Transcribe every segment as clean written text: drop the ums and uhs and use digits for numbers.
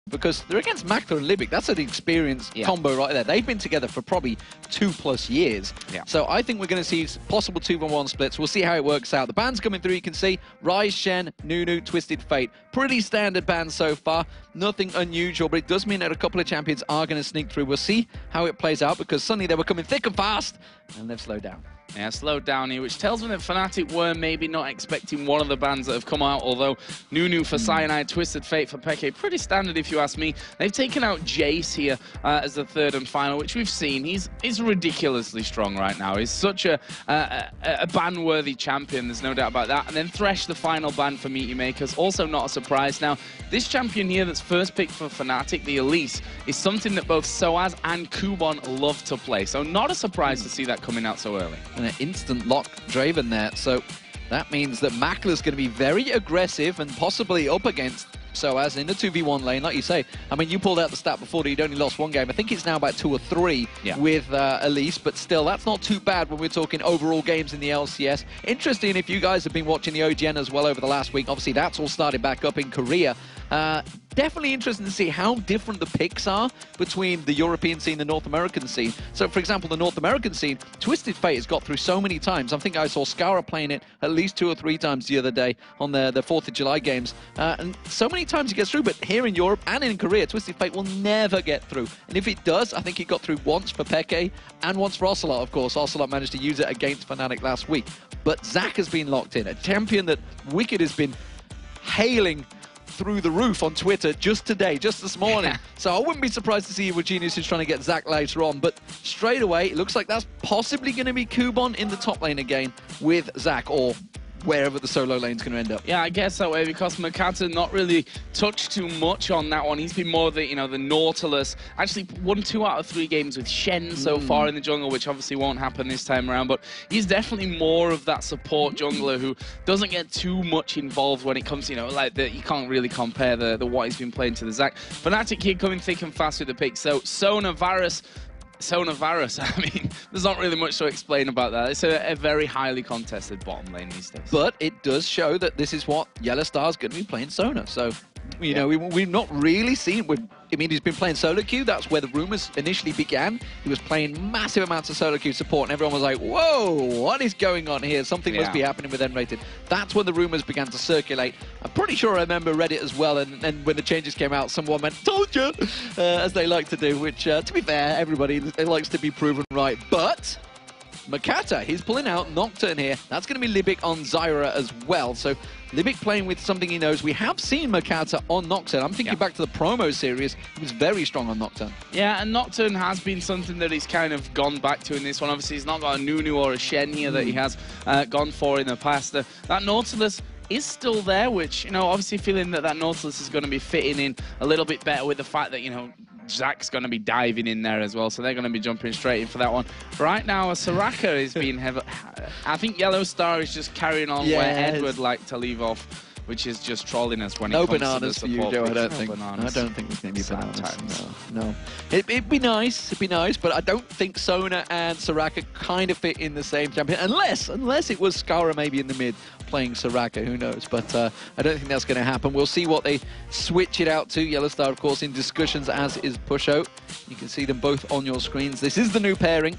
because they're against Makler and Libic. That's an experienced combo right there. They've been together for probably 2+ years. So I think we're going to see possible 2v1 splits. We'll see how it works out. The bans coming through, you can see Rise, Shen, Nunu, Twisted Fate. Pretty standard bans so far. Nothing unusual, but it does mean that a couple of champions are going to sneak through. We'll see how it plays out, because suddenly they were coming thick and fast, and they've slowed down. Yeah, slowed down here, which tells me that Fnatic were maybe not expecting one of the bans that have come out, although Nunu for Cyanide, Twisted Fate for Peke, pretty standard if you ask me. They've taken out Jace here as the third and final, which we've seen. He's ridiculously strong right now. He's such a ban-worthy champion, there's no doubt about that. And then Thresh, the final ban for Meet Your Makers, also not a surprise. Now, this champion here that's first picked for Fnatic, the Elise, is something that both Soaz and Kubon love to play, so not a surprise to see that coming out so early. And an instant lock Draven there, so that means that Makler's going to be very aggressive and possibly up against Soaz in the 2v1 lane, like you say. I mean, you pulled out the stat before that you'd only lost one game. I think it's now about 2 or 3 with Elise, but still, that's not too bad when we're talking overall games in the LCS. Interesting if you guys have been watching the OGN as well over the last week. Obviously, that's all started back up in Korea. Definitely interesting to see how different the picks are between the European scene and the North American scene. So, for example, the North American scene, Twisted Fate has got through so many times. I think I saw Scara playing it at least 2 or 3 times the other day on the 4th of July games. And so many times it gets through, but here in Europe and in Korea, Twisted Fate will never get through. And if it does, I think it got through once for Peke and once for Ocelot, of course. Ocelot managed to use it against Fnatic last week. But Zac has been locked in, a champion that Wicked has been hailing through the roof on Twitter just today, just this morning. So I wouldn't be surprised to see what Genius is trying to get Zac later on. But straight away, it looks like that's possibly going to be Kubon in the top lane again with Zac, or wherever the solo lane's going to end up. Yeah, I guess that way, because Makata not really touched too much on that one. He's been more the, the Nautilus. Actually won 2 out of 3 games with Shen so far in the jungle, which obviously won't happen this time around. But he's definitely more of that support jungler who doesn't get too much involved when it comes, like you can't really compare the what he's been playing to the Zac. Fnatic here coming thick and fast with the pick. So Sona Varus, I mean, there's not really much to explain about that. It's a very highly contested bottom lane these days. But it does show that this is what Yellow Star's going to be playing Sona. So, we've not really seen... I mean, he's been playing solo queue. That's where the rumors initially began. He was playing massive amounts of solo queue support, and everyone was like, whoa, what is going on here? Something must be happening with N-Rated. That's when the rumors began to circulate. I'm pretty sure I remember Reddit as well, and when the changes came out, someone went, told you, as they like to do, which, to be fair, everybody likes to be proven right. But Makata, he's pulling out Nocturne here. That's going to be Libic on Zyra as well. So Libic playing with something he knows. We have seen Makata on Nocturne. I'm thinking back to the promo series. He was very strong on Nocturne. Yeah, and Nocturne has been something that he's kind of gone back to in this one. Obviously, he's not got a Nunu or a Shen here that he has gone for in the past. That Nautilus is still there, which, obviously feeling that Nautilus is going to be fitting in a little bit better with the fact that, Zac's going to be diving in there as well, so they're going to be jumping straight in for that one. Right now, Soraka is being heavy. I think Yellow Star is just carrying on where Ed would like to leave off, which is just trolling us when it comes to the support. No bananas for you, Joe, I don't think. I don't think there's going to be bananas. No. It'd be nice, but I don't think Sona and Soraka kind of fit in the same champion, unless it was Scara maybe in the mid playing Soraka, who knows, but I don't think that's going to happen. We'll see what they switch it out to. Yellow Star, of course, in discussions, as is Pusho. You can see them both on your screens. This is the new pairing.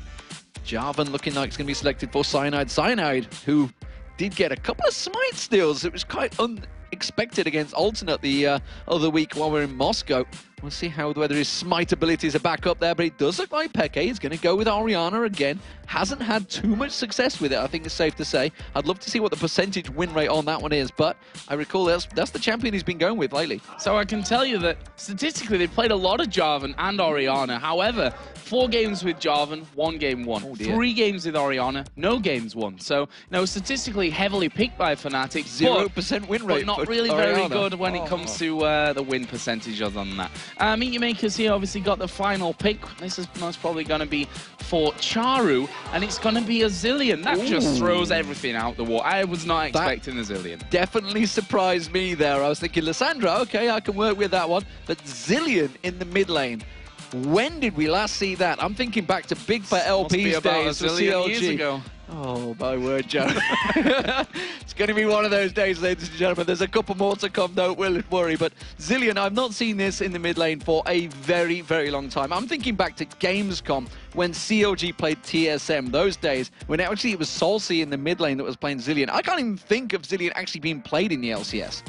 Jarvan looking like it's going to be selected for Cyanide. Cyanide, who did get a couple of smite steals. It was quite unexpected against Alternate the other week while we were in Moscow. We'll see whether his smite abilities are back up there, but it does look like Peke is going to go with Orianna again. Hasn't had too much success with it, I think it's safe to say. I'd love to see what the percentage win rate on that one is, but I recall that's the champion he's been going with lately. So I can tell you that statistically they've played a lot of Jarvan and Orianna. However, 4 games with Jarvan, 1 game won. 3 games with Orianna, no games won. So, statistically heavily picked by Fnatic. 0% win rate, but not really Orianna. Very good when it comes to the win percentages on that. Meet Your Makers here obviously got the final pick. This is most probably going to be for Charu, and it's going to be a Zillion. That just throws everything out the wall. I was not expecting a Zillion. Definitely surprised me there. I was thinking, Lissandra, okay, I can work with that one. But Zillion in the mid lane. When did we last see that? I'm thinking back to Big for LP's days for CLG. Years ago. Oh, my word, Joe. It's going to be one of those days, ladies and gentlemen. There's a couple more to come, don't worry. But Zilean, I've not seen this in the mid lane for a very, very long time. I'm thinking back to Gamescom when CLG played TSM, those days when actually it was Solcy in the mid lane that was playing Zilean. I can't even think of Zilean actually being played in the LCS.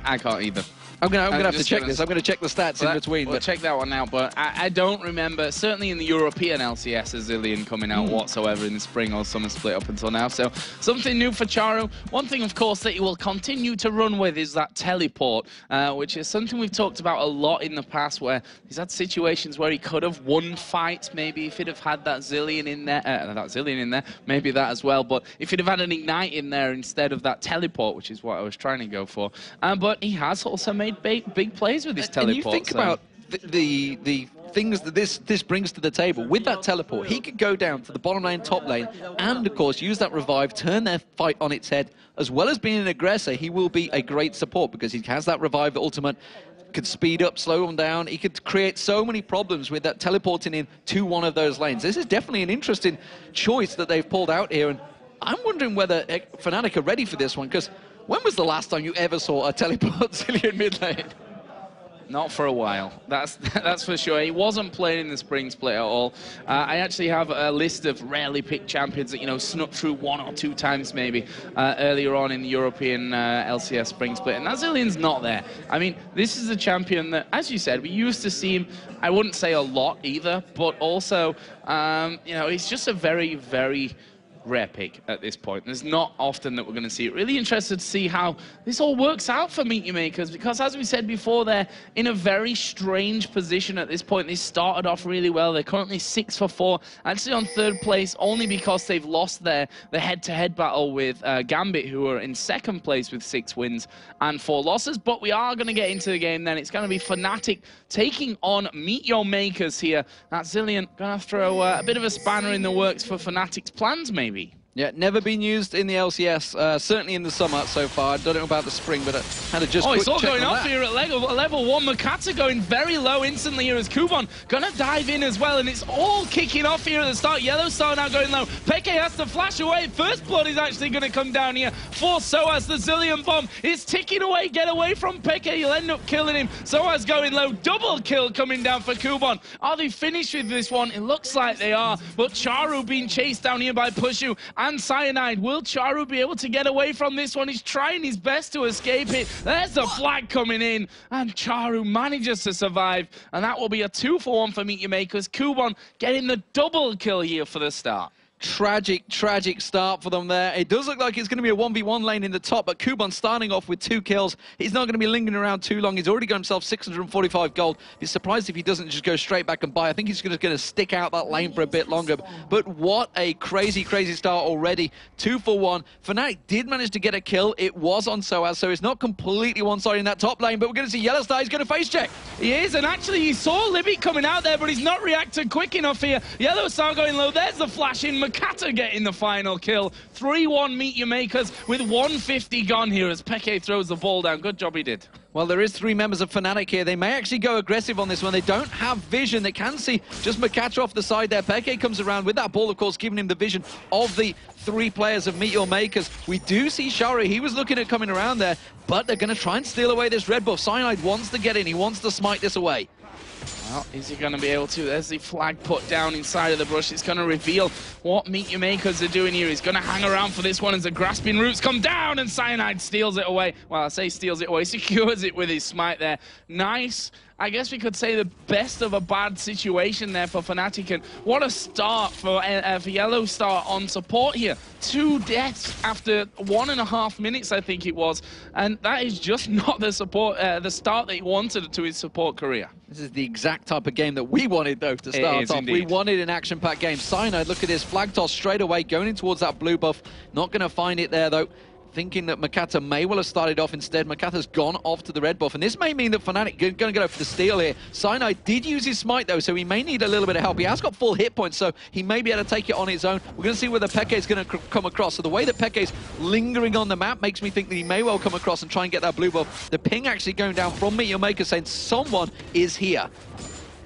I can't either. I'm gonna have to check this. I'm gonna check the stats in between. We'll check that one out, but I don't remember, certainly in the European LCS, a Zilean coming out whatsoever in the spring or summer split up until now. So something new for Charu. One thing, of course, that he will continue to run with is that teleport, which is something we've talked about a lot in the past, where he's had situations where he could have won fights, maybe if he'd have had that Zilean in there, maybe that as well. But if he'd have had an Ignite in there instead of that teleport, which is what I was trying to go for. But he has also made big plays with his teleport. And you think about the things that this brings to the table. With that teleport, he could go down to the bottom lane, top lane, and of course use that revive, turn their fight on its head. As well as being an aggressor, he will be a great support because he has that revive ultimate, could speed up, slow them down. He could create so many problems with that teleporting in to one of those lanes. This is definitely an interesting choice that they've pulled out here, and I'm wondering whether Fnatic are ready for this one, because when was the last time you ever saw a teleport Zilean mid lane? Not for a while, that's for sure. He wasn't playing in the spring split at all. I actually have a list of rarely picked champions that, you know, snuck through 1 or 2 times maybe earlier on in the European LCS spring split, and that Zilean's not there. I mean, this is a champion that, as you said, we used to see him, I wouldn't say a lot either, but also, you know, he's just a very, very rare pick at this point. There's not often that we're going to see it. Really interested to see how this all works out for Meet Your Makers, because as we said before, they're in a very strange position at this point. They started off really well. They're currently 6 for 4, actually on 3rd place only because they've lost the head-to-head battle with Gambit, who are in 2nd place with 6 wins and 4 losses. But we are going to get into the game then. It's going to be Fnatic taking on Meet Your Makers here. That Zilean going to throw a bit of a spanner in the works for Fnatic's plans, maybe. Yeah, never been used in the LCS, certainly in the summer so far. I don't know about the spring, but I had to just it's all check going on off here at level 1. Makata going very low instantly here as Kubon gonna dive in as well, and it's all kicking off here at the start. Yellow Star now going low. Peke has to flash away. First blood is actually gonna come down here for Soaz. The Zilean bomb is ticking away. Get away from Peke. You'll end up killing him. Soaz going low. Double kill coming down for Kubon. Are they finished with this one? It looks like they are, but Charu being chased down here by Pushu and Cyanide. Will Charu be able to get away from this one? He's trying his best to escape it. There's the flag coming in, and Charu manages to survive, and that will be a 2 for 1 for Meet Your Makers. Kubon getting the double kill here for the start. Tragic start for them there. It does look like it's going to be a 1v1 lane in the top, but Kubon starting off with 2 kills. He's not going to be lingering around too long. He's already got himself 645 gold. Be surprised if he doesn't just go straight back and buy. I think he's going to stick out that lane for a bit longer. But what a crazy start already. 2 for 1. Fnatic did manage to get a kill. It was on Soaz, so it's not completely one-sided in that top lane, but we're going to see Yellow Star. He's going to face check. He is, and actually he saw Libby coming out there, but he's not reacted quick enough here. Yellow Star going low. There's the flash in. Makata getting the final kill. 3-1 Meet Your Makers with 150 gone here as Peke throws the ball down. Good job he did. Well, there is 3 members of Fnatic here. They may actually go aggressive on this one. They don't have vision. They can see just Makata off the side there. Peke comes around with that ball, of course, giving him the vision of the 3 players of Meet Your Makers. We do see Shari. He was looking at coming around there, but they're going to try and steal away this red buff. Cyanide wants to get in. He wants to smite this away. Well, is he going to be able to? There's the flag put down inside of the brush. It's going to reveal what Meet Your Makers are doing here. He's going to hang around for this one as the grasping roots come down, and Cyanide steals it away. Well, I say steals it away, secures it with his smite there. Nice. I guess we could say the best of a bad situation there for Fnatic, and what a start for Yellow Star on support here. 2 deaths after 1.5 minutes, I think it was, and that is just not the support, the start that he wanted to his support career. This is the exact type of game that we wanted, though, to start off. Indeed. We wanted an action-packed game. Cyanide, look at this, flag toss straight away, going in towards that blue buff. Not going to find it there, though. Thinking that Makata may well have started off instead. Makata's gone off to the red buff, and this may mean that Fnatic going to go for the steal here. Cyanide did use his smite, though, so he may need a little bit of help. He has got full hit points, so he may be able to take it on his own. We're going to see whether Peke is going to come across. So the way that Peke is lingering on the map makes me think that he may well come across and try and get that blue buff. The ping actually going down from Meet Your Maker saying someone is here.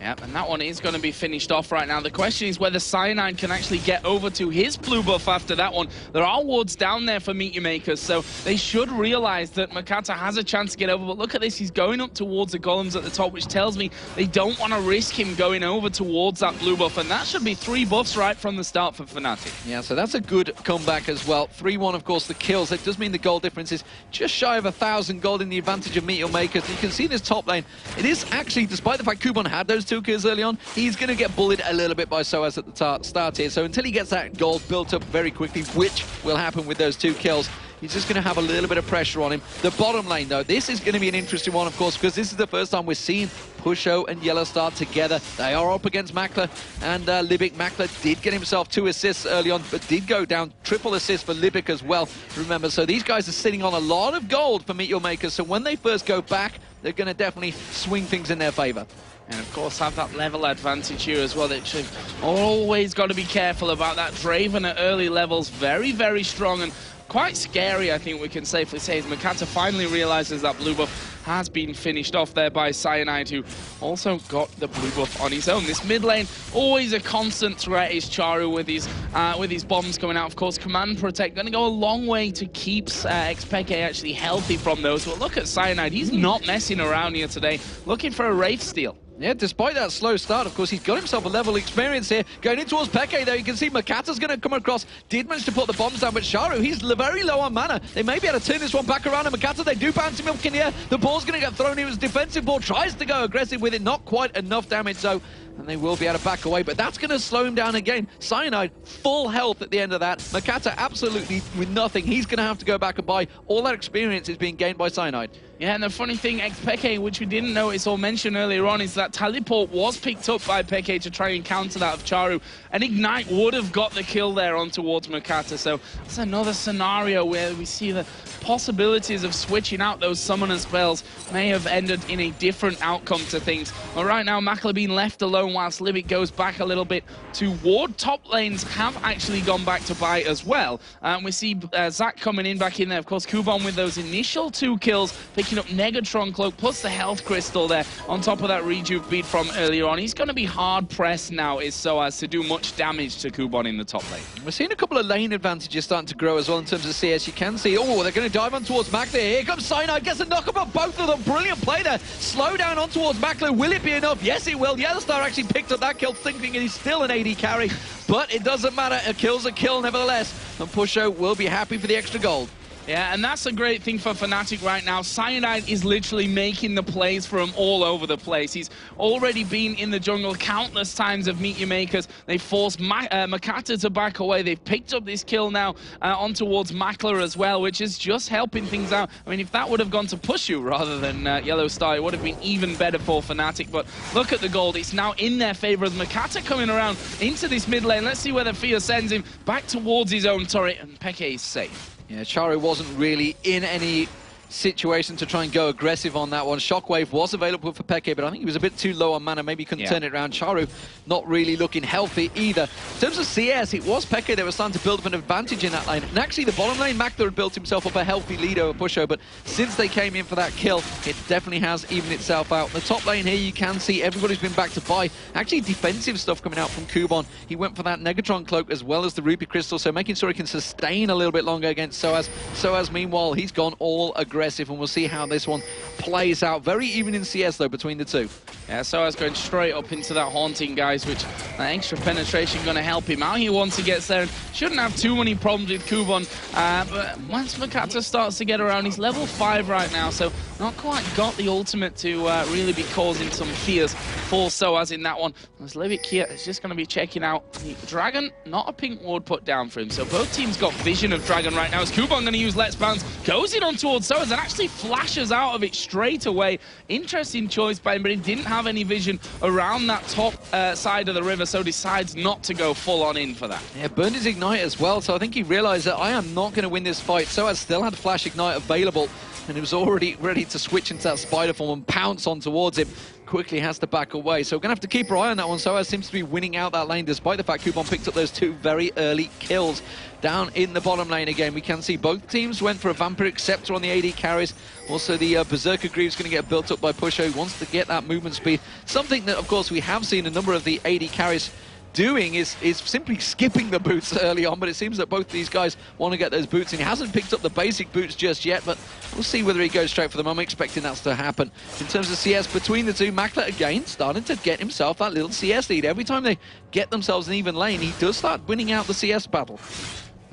Yep, and that one is going to be finished off right now. The question is whether Cyanide can actually get over to his blue buff after that one. There are wards down there for Meteor Makers, so they should realize that Makata has a chance to get over. But look at this, he's going up towards the golems at the top, which tells me they don't want to risk him going over towards that blue buff. And that should be 3 buffs right from the start for Fnatic. Yeah, so that's a good comeback as well. 3-1, of course, the kills. It does mean the gold difference is just shy of 1,000 gold in the advantage of Meteor Makers. You can see this top lane. It is actually, despite the fact Kubon had those 2 kills early on, he's going to get bullied a little bit by Soaz at the start here. So until he gets that gold built up very quickly, which will happen with those 2 kills, he's just going to have a little bit of pressure on him. The bottom lane, though, this is going to be an interesting one, of course, because this is the first time we're seeing Pusho and Yellowstar together. They are up against Makler and Libic. Makler did get himself 2 assists early on, but did go down triple assist for Libic as well, remember. So these guys are sitting on a lot of gold for Meteor Makers, so when they first go back, they're going to definitely swing things in their favor. And of course have that level advantage here as well. That you've always got to be careful about that. Draven at early levels, very, very strong and quite scary, I think we can safely say, as Makata finally realizes that blue buff has been finished off there by Cyanide, who also got the blue buff on his own. This mid lane, always a constant threat is Charu with his bombs coming out. Of course, Command Protect going to go a long way to keep Xpeke actually healthy from those. But look at Cyanide, he's not messing around here today, looking for a Wraith steal. Yeah, despite that slow start, of course, he's got himself a level experience here. Going in towards Peke, though, you can see Makata's going to come across. Did manage to put the bombs down, but Charu, he's very low on mana. They may be able to turn this one back around, and Makata, they do bounce him up in the air. The ball's going to get thrown. He was defensive ball, tries to go aggressive with it. Not quite enough damage, though, and they will be able to back away, but that's going to slow him down again. Cyanide, full health at the end of that. Makata, absolutely with nothing. He's going to have to go back and buy. All that experience is being gained by Cyanide. Yeah, and the funny thing, Xpeke, which we didn't notice or mention earlier on, is that teleport was picked up by Peke to try and counter that of Charu. And Ignite would have got the kill there on towards Makata. So it's another scenario where we see the possibilities of switching out those summoner spells may have ended in a different outcome to things. But right now, Makler being left alone whilst Libic goes back a little bit to ward. Top lanes have actually gone back to buy as well. We see Zach coming in back in there. Of course, Kubon with those initial 2 kills, picking up Negatron Cloak plus the health crystal there on top of that rejuve beat from earlier on. He's going to be hard pressed now is so as to do much damage to Kubon in the top lane. We're seeing a couple of lane advantages starting to grow as well in terms of CS. You can see, oh, they're going to dive on towards Makler. Here comes Cyanide, gets a knock-up on both of them. Brilliant play there. Slow down on towards Makler. Will it be enough? Yes, it will. Yellowstar actually picked up that kill, thinking he's still an AD carry, but it doesn't matter. A kill's a kill nevertheless, and Pusho will be happy for the extra gold. Yeah, and that's a great thing for Fnatic right now. Cyanide is literally making the plays for him all over the place. He's already been in the jungle countless times of Meteor Makers. They forced Makata to back away. They've picked up this kill now on towards Makler as well, which is just helping things out. I mean, if that would have gone to Pushu rather than Yellowstar, it would have been even better for Fnatic. But look at the gold. It's now in their favor as Makata coming around into this mid lane. Let's see where the Fear sends him back towards his own turret, and Peke is safe. Yeah, Charu wasn't really in any situation to try and go aggressive on that one. Shockwave was available for Peke, but I think he was a bit too low on mana. Maybe couldn't turn it around. Charu not really looking healthy either. In terms of CS, it was Peke that was starting to build up an advantage in that lane. And actually, the bottom lane, Makler had built himself up a healthy lead over Pusho, but since they came in for that kill, it definitely has evened itself out. The top lane here, you can see everybody's been back to buy. Actually, defensive stuff coming out from Kubon. He went for that Negatron Cloak as well as the Ruby Crystal, so making sure he can sustain a little bit longer against Soaz. Soaz, meanwhile, he's gone all aggressive, and we'll see how this one plays out. Very even in CS, though, between the two. Yeah, Soaz going straight up into that Haunting, guys, which extra penetration going to help him out here once he gets there. Shouldn't have too many problems with Kubon, but once Makata starts to get around, he's level 5 right now, so not quite got the ultimate to really be causing some fears for Soaz in that one. As Libic here is just going to be checking out the Dragon, not a pink ward put down for him, so both teams got vision of Dragon right now. As Kubon going to use Let's Bounce, goes in on towards Soaz and actually flashes out of it straight away. Interesting choice by him, but he didn't have any vision around that top side of the river, so decides not to go full on in for that. Yeah, burned his Ignite as well, so I think he realized that I am not going to win this fight. Soaz still had Flash Ignite available, and he was already ready to switch into that spider form and pounce on towards him. quickly has to back away. So we're going to have to keep our eye on that one. Soaz seems to be winning out that lane, despite the fact Coupon picked up those 2 very early kills down in the bottom lane again. We can see both teams went for a Vampiric Scepter on the AD carries. Also, the Berserker Greaves going to get built up by Pusho, who wants to get that movement speed. Something that, of course, we have seen a number of the AD carries doing is simply skipping the boots early on, but it seems that both these guys want to get those boots, and he hasn't picked up the basic boots just yet, but we'll see whether he goes straight for them. I'm expecting that to happen. In terms of CS between the two, Makler again starting to get himself that little CS lead. Every time they get themselves an even lane, he does start winning out the CS battle.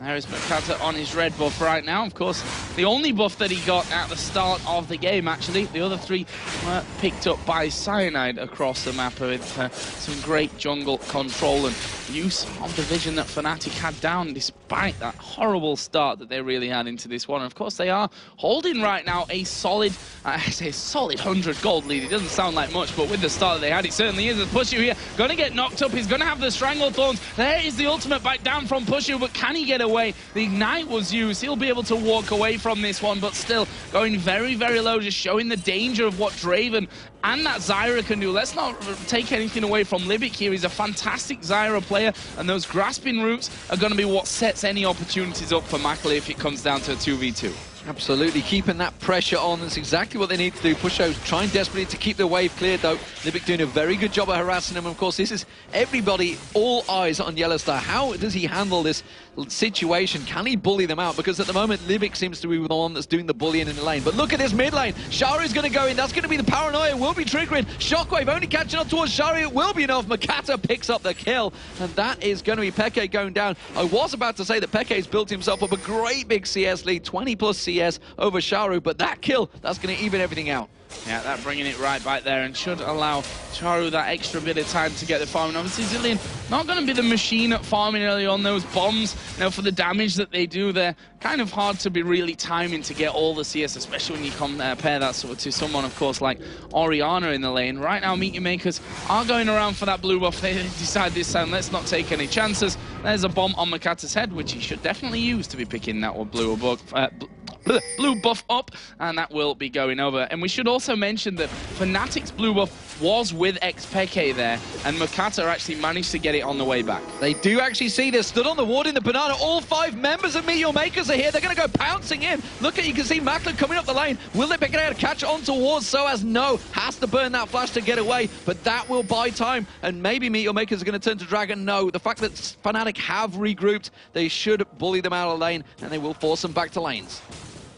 There is Makata on his red buff right now. Of course, the only buff that he got at the start of the game, actually. The other 3 were picked up by Cyanide across the map with some great jungle control and use of the vision that Fnatic had down, despite that horrible start that they really had into this one. And of course, they are holding right now a solid, I say solid 100 gold lead. It doesn't sound like much, but with the start that they had, it certainly is. As Pushu here, going to get knocked up. He's going to have the Stranglethorns. There is the ultimate bite down from Pushu, but can he get away? The Ignite was used. He'll be able to walk away from this one, but still going very, very low, just showing the danger of what Draven and that Zyra can do. Let's not take anything away from Libic here. He's a fantastic Zyra player, and those grasping roots are going to be what sets any opportunities up for Makler if it comes down to a 2v2. Absolutely, keeping that pressure on. That's exactly what they need to do. Pusho trying desperately to keep the wave cleared, though. Libic doing a very good job of harassing him. Of course, this is everybody, all eyes on Yellowstar. How does he handle this situation? Can he bully them out? Because at the moment, Libic seems to be the one that's doing the bullying in the lane. But look at this mid lane. Sharu's going to go in. That's going to be the paranoia. Will be triggering. Shockwave only catching up towards Sharu. It will be enough. Makata picks up the kill. And that is going to be Peke going down. I was about to say that Peke's built himself up a great big CS lead. 20 plus CS over Sharu. But that kill, that's going to even everything out. Yeah, that bringing it right back there and should allow Charu that extra bit of time to get the farm. And obviously, Zilean not going to be the machine at farming early on. Those bombs, you know, for the damage that they do, they're kind of hard to be really timing to get all the CS, especially when you compare that sort of to someone, of course, like Orianna in the lane. Right now, Meteor Makers are going around for that blue buff. They decide this time, let's not take any chances. There's a bomb on Makata's head, which he should definitely use to be picking that one blue buff up, and that will be going over. And we should also mention that Fnatic's blue buff was with XPK there, and Makata actually managed to get it on the way back. They do actually see this, stood on the ward in the banana. All 5 members of Meteor Makers are here. They're going to go pouncing in. Look at, you can see Makler coming up the lane. Will they pick it out, catch on towards Soaz? No, has to burn that flash to get away, but that will buy time, and maybe Meteor Makers are going to turn to Dragon. No, the fact that Fnatic have regrouped, they should bully them out of the lane, and they will force them back to lanes.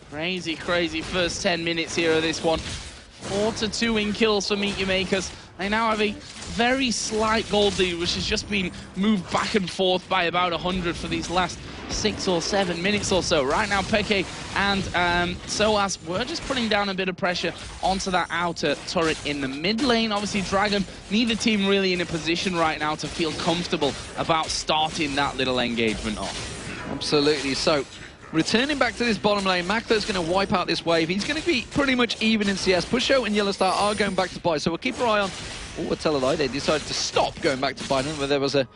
Crazy, crazy first 10 minutes here of this one. 4-2 in kills for Meteor Makers. They now have a very slight gold lead, which has just been moved back and forth by about 100 for these last 6 or 7 minutes or so. Right now, Peke and Soaz were just putting down a bit of pressure onto that outer turret in the mid lane. Obviously, Dragon, neither team really in a position right now to feel comfortable about starting that little engagement off. Absolutely. So, returning back to this bottom lane, Makler's going to wipe out this wave. He's going to be pretty much even in CS. Pusho and Yellowstar are going back to buy, so we'll keep our eye on... Oh, I tell a lie, they decided to stop going back to buy. But there was a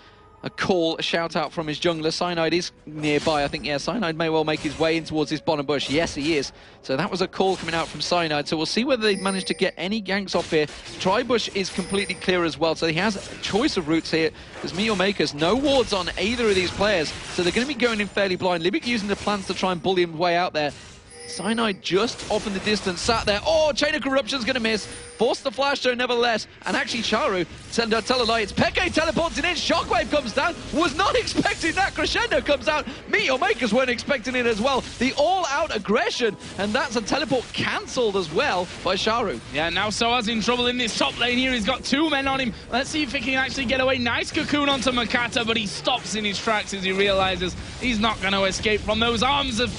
call, a shout out from his jungler. Cyanide is nearby. I think, yeah, Cyanide may well make his way in towards this bottom bush. Yes, he is. So that was a call coming out from Cyanide. So we'll see whether they manage to get any ganks off here. Tri-bush is completely clear as well. So he has a choice of routes here. Because Meteor Makers, no wards on either of these players. So they're going to be going in fairly blind. Libic using the plants to try and bully him way out there. Cyanide just off in the distance, sat there. Oh, Chain of Corruption's going to miss. Forced the flash though, nevertheless. And actually, Charu, tell a lie, it's Peke teleports in. Shockwave comes down. Was not expecting that. Crescendo comes out. Meteor Makers weren't expecting it as well. The all-out aggression. And that's a teleport cancelled as well by Charu. Yeah, now Soaz in trouble in this top lane here. He's got 2 men on him. Let's see if he can actually get away. Nice cocoon onto Makata, but he stops in his tracks as he realizes he's not going to escape from those arms of...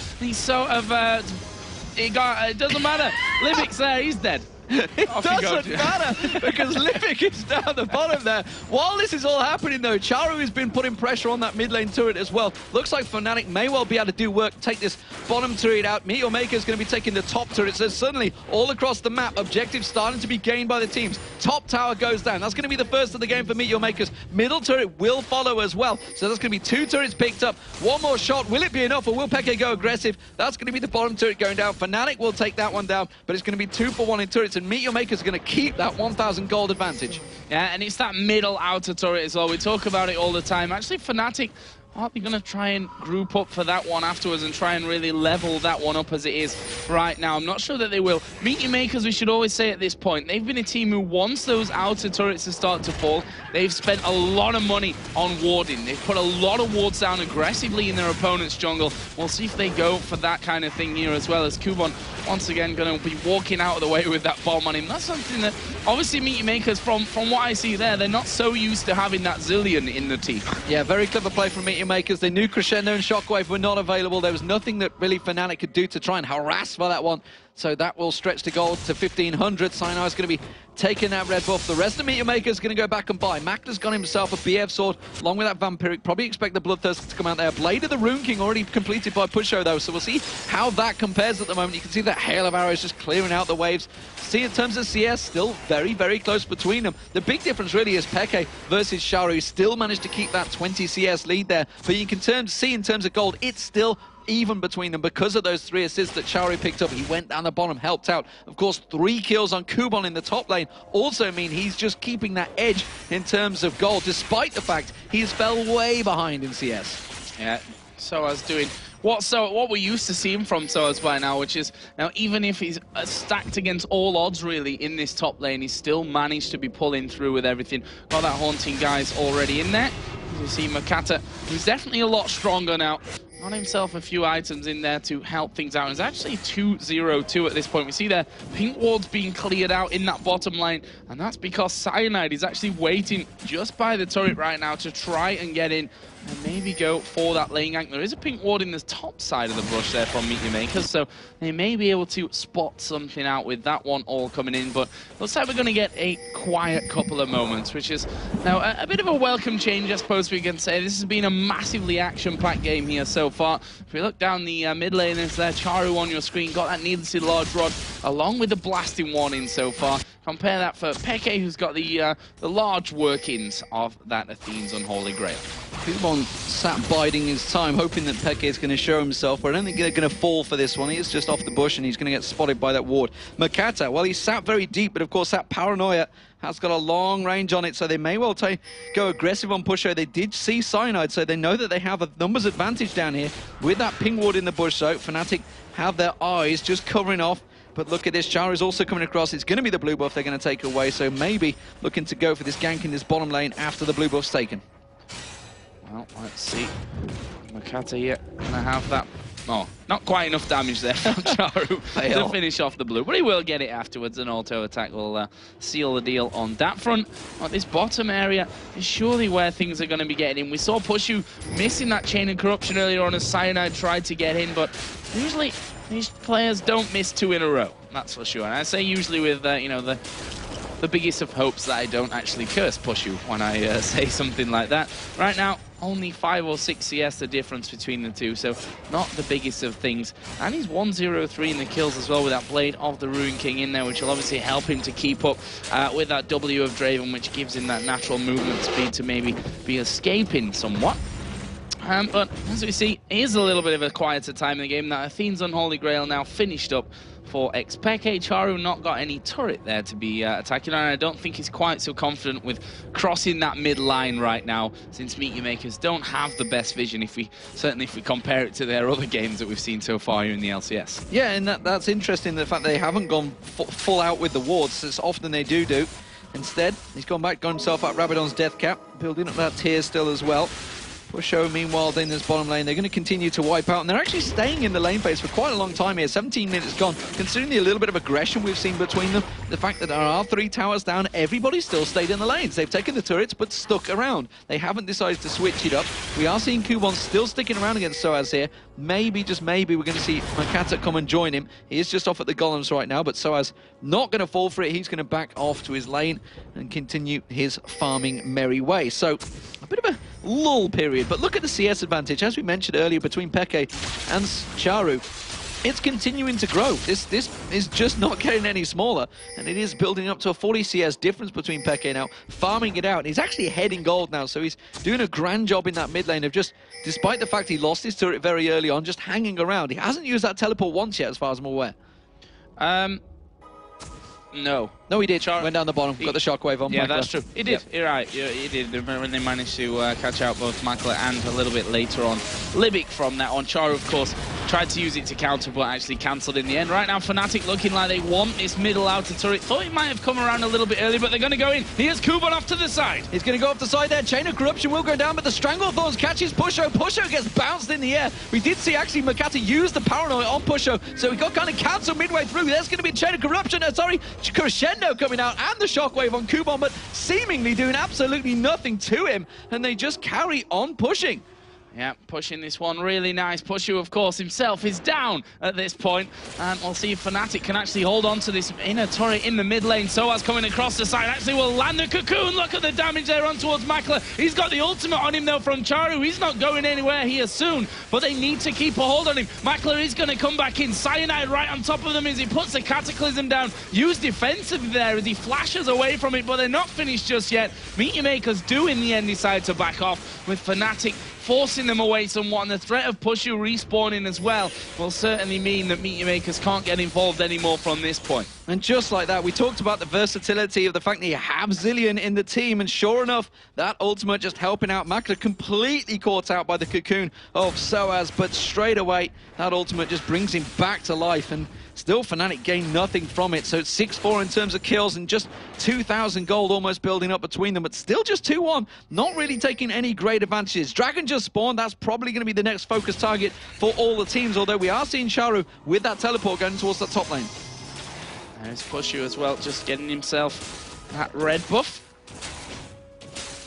it doesn't matter. Libic's there, he's dead. It doesn't matter because Libic is down the bottom there. While this is all happening though, Charu has been putting pressure on that mid lane turret as well. Looks like Fnatic may well be able to do work, take this bottom turret out. Meteor Maker is going to be taking the top turret. So suddenly, all across the map, objectives starting to be gained by the teams. Top tower goes down. That's going to be the first of the game for Meteor Makers. Middle turret will follow as well. So that's going to be 2 turrets picked up. One more shot. Will it be enough or will Peke go aggressive? That's going to be the bottom turret going down. Fnatic will take that one down, but it's going to be 2 for 1 in turrets. turrets, and Meteor Maker's going to keep that 1,000 gold advantage. Yeah, and it's that middle outer turret as well. We talk about it all the time. Actually, Fnatic are they going to try and group up for that one afterwards and try and really level that one up as it is right now? I'm not sure that they will. Meteor Makers, we should always say at this point, they've been a team who, once those outer turrets have started to fall, they've spent a lot of money on warding. They've put a lot of wards down aggressively in their opponent's jungle. We'll see if they go for that kind of thing here as well, as Kubon, once again, going to be walking out of the way with that bomb on him. That's something that, obviously, Meteor Makers, from what I see there, they're not so used to having that Zillion in the team. Yeah, very clever play from Meteor Makers. They knew Crescendo and Shockwave were not available. There was nothing that really Fnatic could do to try and harass for that one. So that will stretch the gold to 1,500. Cyanide is going to be taking that red buff. The rest of Meteor Maker is going to go back and buy. Magda's got himself a BF sword, along with that Vampiric. Probably expect the Bloodthirst to come out there. Blade of the Rune King already completed by Pusho, though, so we'll see how that compares at the moment. You can see that hail of arrows just clearing out the waves. See, in terms of CS, still very, very close between them. The big difference really is Peke versus Sharu. Still managed to keep that 20 CS lead there, but you can see in terms of gold, it's still even between them because of those 3 assists that Chauri picked up. He went down the bottom, helped out. Of course, 3 kills on Kubon in the top lane also mean he's just keeping that edge in terms of gold, despite the fact he's fell way behind in CS. Yeah, Soaz doing what we're used to seeing from Soaz by now, which is, now even if he's stacked against all odds really in this top lane, he's still managed to be pulling through with everything. Got that Haunting guys already in there. As you see, Makata, who's definitely a lot stronger now. Got himself a few items in there to help things out. It's actually 2-0-2 at this point. We see their pink wards being cleared out in that bottom lane, and that's because Cyanide is actually waiting just by the turret right now to try and get in and maybe go for that lane gank. There is a pink ward in the top side of the brush there from Meteor Makers, so they may be able to spot something out with that one all coming in, but looks like we're going to get a quiet couple of moments, which is now a bit of a welcome change, I suppose we can say. This has been a massively action-packed game here so far. If we look down the mid lane, there's there Charu on your screen, got that needlessly large rod, along with the blasting warning so far. Compare that for Peke, who's got the large workings of that Athene's Unholy Grail. Kubon sat biding his time, hoping that Peke is going to show himself, but I don't think they're going to fall for this one. He is just off the bush, and he's going to get spotted by that ward. Makata, well, he sat very deep, but of course that Paranoia has got a long range on it, so they may well go aggressive on Pusho. They did see Cyanide, so they know that they have a numbers advantage down here with that ping ward in the bush, so Fnatic have their eyes just covering off. But look at this, Chara is also coming across. It's going to be the blue buff they're going to take away, so maybe looking to go for this gank in this bottom lane after the blue buff's taken. Well, let's see. Makata here going to have that. Oh, not quite enough damage there from Charu to finish off the blue, but he will get it afterwards. An auto attack will seal the deal on that front. Well, this bottom area is surely where things are going to be getting in. We saw Pushu missing that chain of corruption earlier on as Cyanide tried to get in, but usually these players don't miss 2 in a row, that's for sure. And I say usually with, you know, the biggest of hopes that I don't actually curse Pushu when I say something like that. Right now, only 5 or 6 CS the difference between the two, so not the biggest of things. And he's 1-0-3 in the kills as well with that Blade of the Rune King in there, which will obviously help him to keep up with that W of Draven, which gives him that natural movement speed to maybe be escaping somewhat. But as we see, it is a little bit of a quieter time in the game. That Athene's Unholy Grail now finished up for Xpeke. Charu not got any turret there to be attacking on. I don't think he's quite so confident with crossing that mid line right now, since Meteor Makers don't have the best vision, certainly if we compare it to their other games that we've seen so far here in the LCS. Yeah, and that's interesting, the fact they haven't gone full out with the wards, as often they do. Instead, he's gone back, got himself up Rabadon's death cap, building up that tier still as well. Pusho, meanwhile, in this bottom lane, they're going to continue to wipe out, and they're actually staying in the lane phase for quite a long time here. 17 minutes gone. Considering the little bit of aggression we've seen between them, the fact that there are 3 towers down, everybody still stayed in the lanes. They've taken the turrets, but stuck around. They haven't decided to switch it up. We are seeing Kubon still sticking around against Soaz here. Maybe, just maybe, we're going to see Makata come and join him. He is just off at the golems right now, but Soaz not going to fall for it. He's going to back off to his lane and continue his farming merry way. So, a bit of a lull period, but look at the CS advantage, as we mentioned earlier, between Peke and Charu. It's continuing to grow. This is just not getting any smaller, and it is building up to a 40 CS difference between Peke now, farming it out. And he's actually heading gold now, so he's doing a grand job in that mid lane of just, despite the fact he lost his turret very early on, just hanging around. He hasn't used that teleport once yet, as far as I'm aware. No. No, he did. Went down the bottom, got the shockwave on. Yeah, Makler. That's true. He did. You're right. He did. When they managed to catch out both Makler and a little bit later on Libic from that on. Charu, of course, tried to use it to counter, but actually cancelled in the end. Right now, Fnatic looking like they want this middle outer turret. Thought it might have come around a little bit early, but they're going to go in. Here's Kuban off to the side. He's going to go off the side there. Chain of Corruption will go down, but the Stranglethorns catches Pusho. Pusho gets bounced in the air. We did see actually Makata use the Paranoid on Pusho, so he got kind of cancelled midway through. There's going to be Chain of Corruption. Crescendo coming out, and the Shockwave on Kuban, but seemingly doing absolutely nothing to him, and they just carry on pushing. Yeah, pushing this one really nice. Pushu, of course, himself is down at this point. And we'll see if Fnatic can actually hold on to this inner turret in the mid lane. Soaz coming across the side. Actually will land the cocoon. Look at the damage there on towards Makler. He's got the ultimate on him, though, from Charu. He's not going anywhere here soon, but they need to keep a hold on him. Makler is going to come back in. Cyanide right on top of them as he puts the Cataclysm down. Used defensively there as he flashes away from it, but they're not finished just yet. Meteor Makers do, in the end, decide to back off, with Fnatic forcing them away somewhat, and the threat of Pushu respawning as well will certainly mean that Meteor Makers can't get involved anymore from this point. And just like that, we talked about the versatility of the fact that you have Zilean in the team, and sure enough, that ultimate just helping out Makler, completely caught out by the cocoon of Soaz, but straight away, that ultimate just brings him back to life, and still Fnatic gain nothing from it. So it's 6-4 in terms of kills, and just 2,000 gold almost building up between them, but still just 2-1, not really taking any great advantages. Dragon just spawned. That's probably going to be the next focus target for all the teams, although we are seeing Charu with that teleport going towards the top lane. There's Pushu as well, just getting himself that red buff.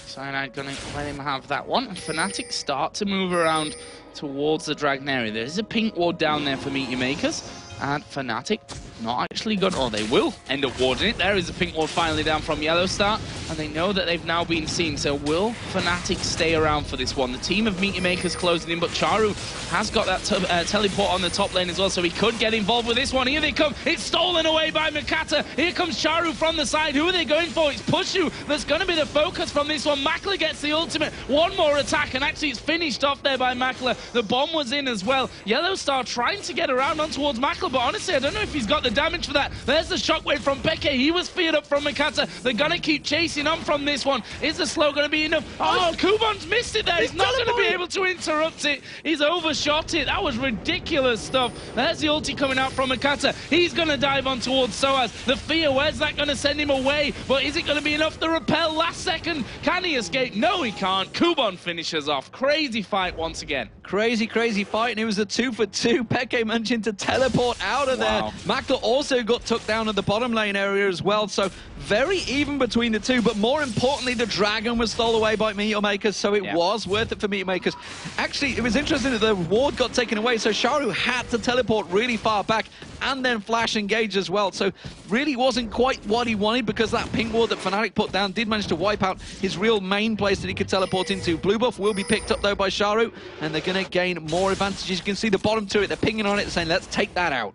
Cyanide gonna let him have that one. And Fnatic start to move around towards the Dragon area. There is a pink ward down there for Meteor Makers, and Fnatic not actually got, or they will end up warding it. There is a pink ward finally down from Yellow Star, and they know that they've now been seen. So will Fnatic stay around for this one? The team of Meteor Makers closing in, but Charu has got that teleport on the top lane as well, so he could get involved with this one. Here they come. It's stolen away by Makata. Here comes Charu from the side. Who are they going for? It's Pushu that's going to be the focus from this one. Makler gets the ultimate. One more attack, and actually it's finished off there by Makler. The bomb was in as well. Yellow Star trying to get around on towards Makler, but honestly, I don't know if he's got the damage for that. There's the shockwave from Peke. He was feared up from Makata. They're going to keep chasing on from this one. Is the slow going to be enough? Oh, Kuban's missed it there. He's not going to be able to interrupt it. He's overshot it. That was ridiculous stuff. There's the ulti coming out from Makata. He's going to dive on towards Soaz. The fear, where's that going to send him away? But is it going to be enough to repel last second? Can he escape? No, he can't. Kuban finishes off. Crazy fight once again. Crazy, crazy fight, and it was a 2-for-2. Peke managing to teleport out of there. Makler also got took down at the bottom lane area as well, so very even between the two, but more importantly, the Dragon was stole away by Meteor Makers, so it was worth it for Meteor Makers. Actually, it was interesting that the ward got taken away, so Charu had to teleport really far back and then flash engage as well, so really wasn't quite what he wanted, because that pink ward that Fnatic put down did manage to wipe out his real main place that he could teleport into. Blue buff will be picked up though by Charu, and they're going to gain more advantages. You can see the bottom turret, they're pinging on it saying let's take that out.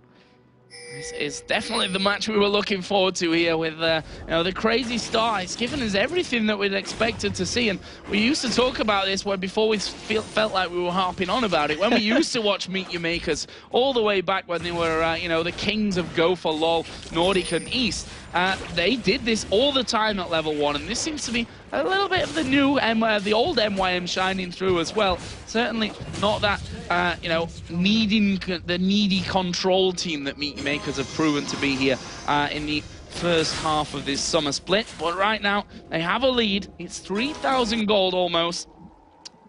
This is definitely the match we were looking forward to here with you know, the crazy start. It's given us everything that we'd expected to see, and we used to talk about this where before we felt like we were harping on about it. When we used to watch Meteor Makers all the way back when they were you know, the kings of Go for LoL, Nordic and East, they did this all the time at level 1, and this seems to be a little bit of the new, the old MYM shining through as well. Certainly not that, you know, the needy control team that Meteor Makers have proven to be here in the first half of this summer split. But right now, they have a lead. It's 3,000 gold almost.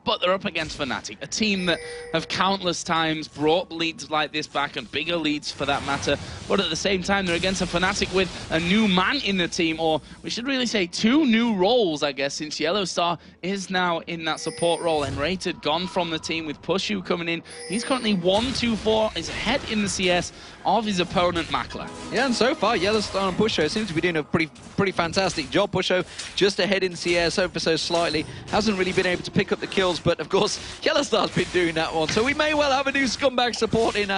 But they're up against Fnatic, a team that have countless times brought leads like this back, and bigger leads for that matter. But at the same time, they're against a Fnatic with a new man in the team, or we should really say 2 new roles, I guess, since Yellow Star is now in that support role. And Rated gone from the team with Pushu coming in. He's currently 1-2-4, is ahead in the CS of his opponent, Makler. Yeah, and so far, Yellow Star and Pusho seems to be doing a pretty fantastic job. Pusho just ahead in CS, ever so slightly. Hasn't really been able to pick up the kills kills, but of course, Yellowstar's been doing that one. So we may well have a new scumbag support in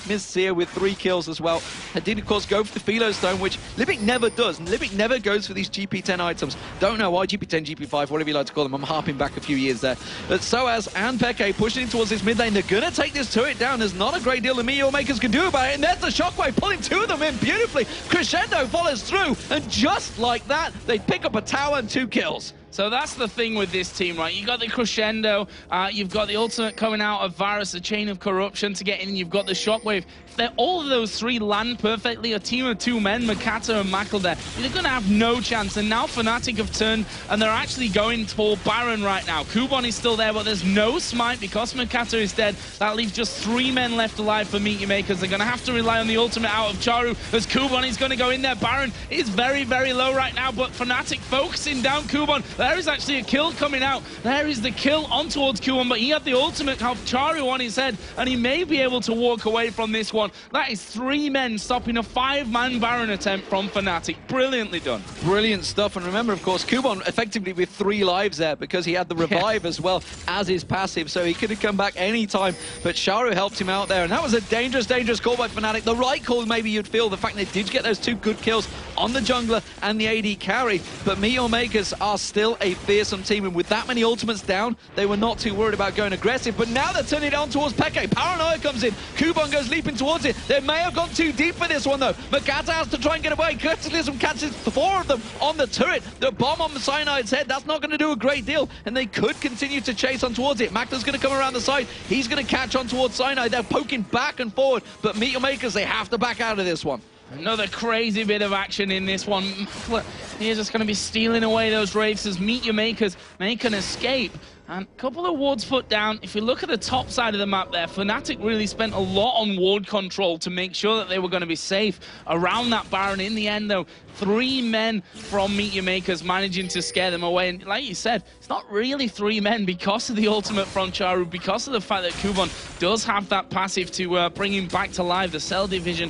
Miss here with 3 kills as well. And did, of course, go for the Philo Stone, which Libic never does. Libic never goes for these GP10 items. Don't know why, GP10, GP5, whatever you like to call them. I'm harping back a few years there. But Soaz and Peke pushing towards this mid lane. They're going to take this turret down. There's not a great deal the Meteor Makers can do about it. And there's the Shockwave pulling 2 of them in beautifully. Crescendo follows through. And just like that, they pick up a tower and 2 kills. So that's the thing with this team, right? You got the Crescendo, you've got the ultimate coming out of Varus, the Chain of Corruption to get in, you've got the Shockwave. If all of those 3 land perfectly, a team of 2 men, Makata and Makl there, they're going to have no chance. And now Fnatic have turned, and they're actually going for Baron right now. Kubon is still there, but there's no smite because Makata is dead. That leaves just 3 men left alive for Meteor Makers. They're going to have to rely on the ultimate out of Charu as Kubon is going to go in there. Baron is very, very low right now, but Fnatic focusing down Kubon. There is actually a kill coming out. There is the kill on towards Kubon, but he had the ultimate of Charu on his head, and he may be able to walk away from this one. That is 3 men stopping a 5-man Baron attempt from Fnatic. Brilliantly done. Brilliant stuff. And remember, of course, Kubon effectively with 3 lives there because he had the revive as well as his passive, so he could have come back any time. But Charu helped him out there, and that was a dangerous, dangerous call by Fnatic. The right call, maybe you'd feel, the fact they did get those 2 good kills on the jungler and the AD carry. But Meteor Makers are still a fearsome team, and with that many ultimates down, they were not too worried about going aggressive. But now they're turning it on towards Peke. Paranoia comes in. Kubon goes leaping towards it. They may have gone too deep for this one, though. Makata has to try and get away. Cataclysm catches 4 of them on the turret. The bomb on the Cyanide's head, that's not going to do a great deal, and they could continue to chase on towards it. Makla's going to come around the side. He's going to catch on towards Cyanide. They're poking back and forward, but Meteor Makers, they have to back out of this one. Another crazy bit of action in this one. He's just going to be stealing away those Wraiths as Meteor Makers make an escape. And a couple of wards put down. If you look at the top side of the map there, Fnatic really spent a lot on ward control to make sure that they were going to be safe around that Baron. In the end, though, 3 men from Meteor Makers managing to scare them away. And like you said, it's not really 3 men because of the ultimate from Charu, because of the fact that Kubon does have that passive to bring him back to life, the Cell Division.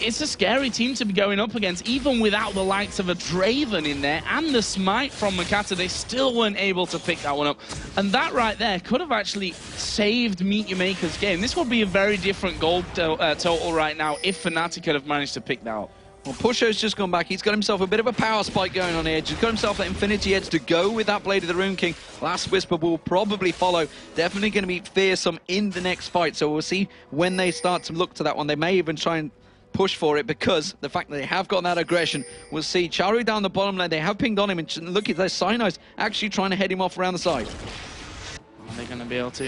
It's a scary team to be going up against, even without the likes of a Draven in there and the smite from Makata. They still weren't able to pick that one up. And that right there could have actually saved Meteor Makers' game. This would be a very different goal total right now if Fnatic could have managed to pick that up. Well, Pusho's just gone back. He's got himself a bit of a power spike going on the edge. He's got himself that Infinity Edge to go with that Blade of the Rune King. Last Whisper will probably follow. Definitely going to be fearsome in the next fight. So we'll see when they start to look to that one. They may even try and push for it because the fact that they have got that aggression. We'll see Charu down the bottom lane. They have pinged on him, and look at their Cyanide's actually trying to head him off around the side. Are they going to be able to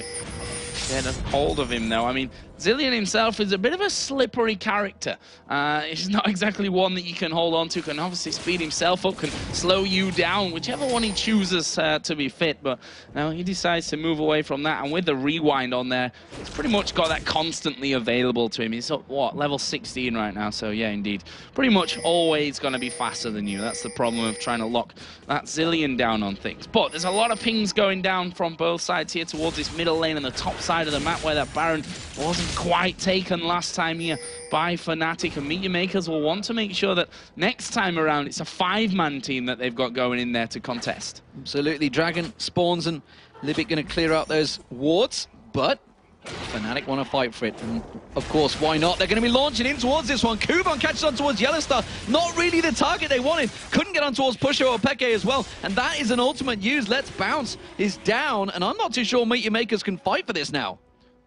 get a hold of him, though? I mean, Zilean himself is a bit of a slippery character. He's not exactly one that you can hold on to, can obviously speed himself up, can slow you down, whichever one he chooses to be fit. But now he decides to move away from that, and with the rewind on there, he's pretty much got that constantly available to him. He's up, what, level 16 right now, so yeah, indeed. Pretty much always going to be faster than you. That's the problem of trying to lock that Zilean down on things. But there's a lot of pings going down from both sides here towards this middle lane and the top side of the map where that Baron wasn't quite taken last time here by Fnatic, and Meteor Makers will want to make sure that next time around it's a 5-man team that they've got going in there to contest. Absolutely. Dragon spawns and Libic going to clear out those wards, but Fnatic want to fight for it, and of course, why not? They're going to be launching in towards this one. Kubon catches on towards Yellowstar. Not really the target they wanted. Couldn't get on towards Pusher or Peke as well, and that is an ultimate use. Let's Bounce is down, and I'm not too sure Meteor Makers can fight for this now.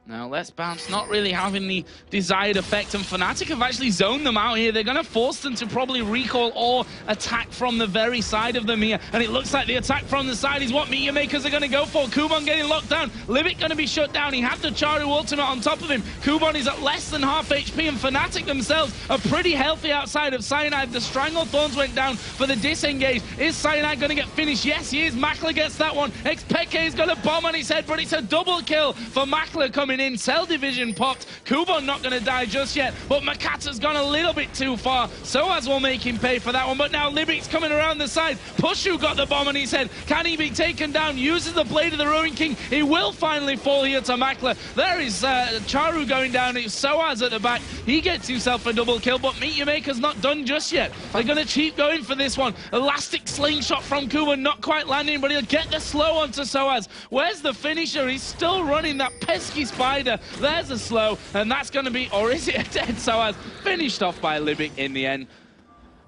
Now, Let's Bounce not really having the desired effect, and Fnatic have actually zoned them out here. They're going to force them to probably recall or attack from the very side of them here, and it looks like the attack from the side is what Meteor Makers are going to go for. Kubon getting locked down. Libic going to be shut down. He had the Charu ultimate on top of him. Kubon is at less than half HP, and Fnatic themselves are pretty healthy outside of Cyanide. The Stranglethorns went down for the disengage. Is Cyanide going to get finished? Yes, he is. Makla gets that one. Peke is going to bomb on his head, but it's a double kill for Makla coming in. Cell Division popped. Kubon not going to die just yet, but Makata's gone a little bit too far. Soaz will make him pay for that one, but now Libic's coming around the side. Pushu got the bomb on his head. Can he be taken down? Uses the Blade of the Ruin King. He will finally fall here to Makla. There is Charu going going down. It's Soaz at the back. He gets himself a double kill, but MYM's not done just yet. They're going to keep going for this one. Elastic slingshot from Kuba, not quite landing, but he'll get the slow onto Soaz. Where's the finisher? He's still running that pesky spider. There's a slow, and that's going to be, or is it a dead Soaz? Finished off by Libic in the end.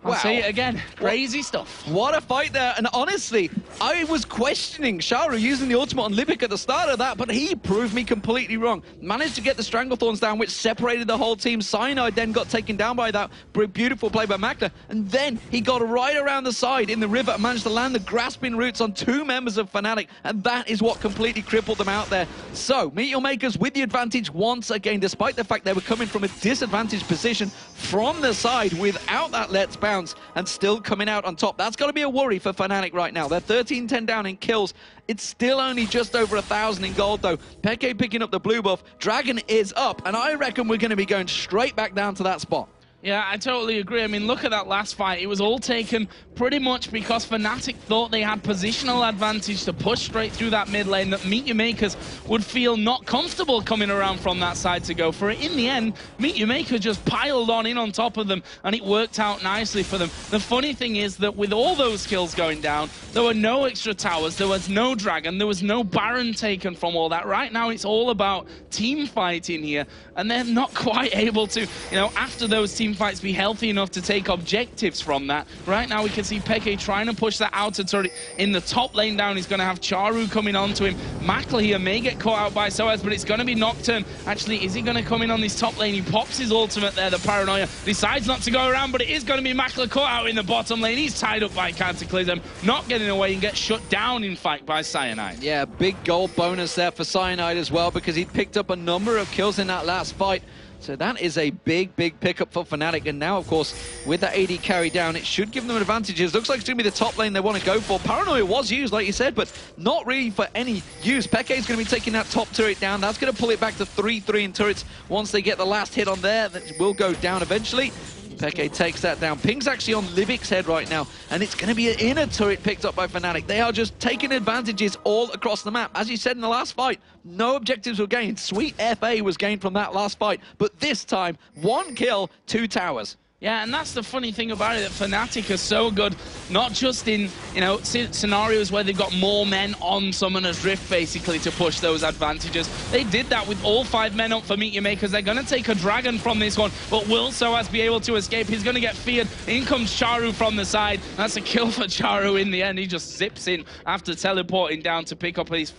I'll say it again. Crazy stuff. What a fight there. And honestly, I was questioning Sharu using the ultimate on Libic at the start of that, but he proved me completely wrong. Managed to get the Stranglethorns down, which separated the whole team. Cyanide then got taken down by that beautiful play by Makler. And then he got right around the side in the river and managed to land the grasping roots on 2 members of Fnatic. And that is what completely crippled them out there. So, Meteormakers with the advantage once again, despite the fact they were coming from a disadvantaged position from the side without that Let's Bounce and still coming out on top. That's got to be a worry for Fnatic right now. They're 13-10 down in kills. It's still only just over 1,000 in gold, though. Peke picking up the blue buff. Dragon is up, and I reckon we're going to be going straight back down to that spot. Yeah, I totally agree. I mean, look at that last fight. It was all taken pretty much because Fnatic thought they had positional advantage to push straight through that mid lane, that Meteormakers would feel not comfortable coming around from that side to go for it. In the end, Meteormakers just piled on in on top of them, and it worked out nicely for them. The funny thing is that with all those kills going down, there were no extra towers, there was no Dragon, there was no Baron taken from all that. Right now, it's all about team fighting here, and they're not quite able to, after those team fights, be healthy enough to take objectives from that. Right now we can see Peke trying to push that outer turret in the top lane down. He's going to have Charu coming onto him. Makler here may get caught out by Soaz, but it's going to be Nocturne. Actually, is he going to come in on this top lane? He pops his ultimate there, the Paranoia. Decides not to go around, but it is going to be Makler caught out in the bottom lane. He's tied up by Cataclysm, not getting away and gets shut down, in fact, by Cyanide. Yeah, big gold bonus there for Cyanide as well, because he picked up a number of kills in that last fight. So that is a big, big pickup for Fnatic. And now, of course, with that AD carry down, it should give them advantages. Looks like it's going to be the top lane they want to go for. Paranoia was used, like you said, but not really for any use. Peke is going to be taking that top turret down. That's going to pull it back to 3-3 in turrets once they get the last hit on there. That will go down eventually. Peke takes that down. Ping's actually on Libic's head right now, and it's going to be an inner turret picked up by Fnatic. They are just taking advantages all across the map. As you said in the last fight, no objectives were gained. Sweet FA was gained from that last fight, but this time, 1 kill, 2 towers. Yeah, and that's the funny thing about it, that Fnatic are so good, not just in, scenarios where they've got more men on Summoner's Rift, basically, to push those advantages. They did that with all 5 men up for Meteormakers. They're going to take a Dragon from this one, but will Soaz be able to escape? He's going to get feared. In comes Charu from the side. That's a kill for Charu in the end. He just zips in after teleporting down to pick up his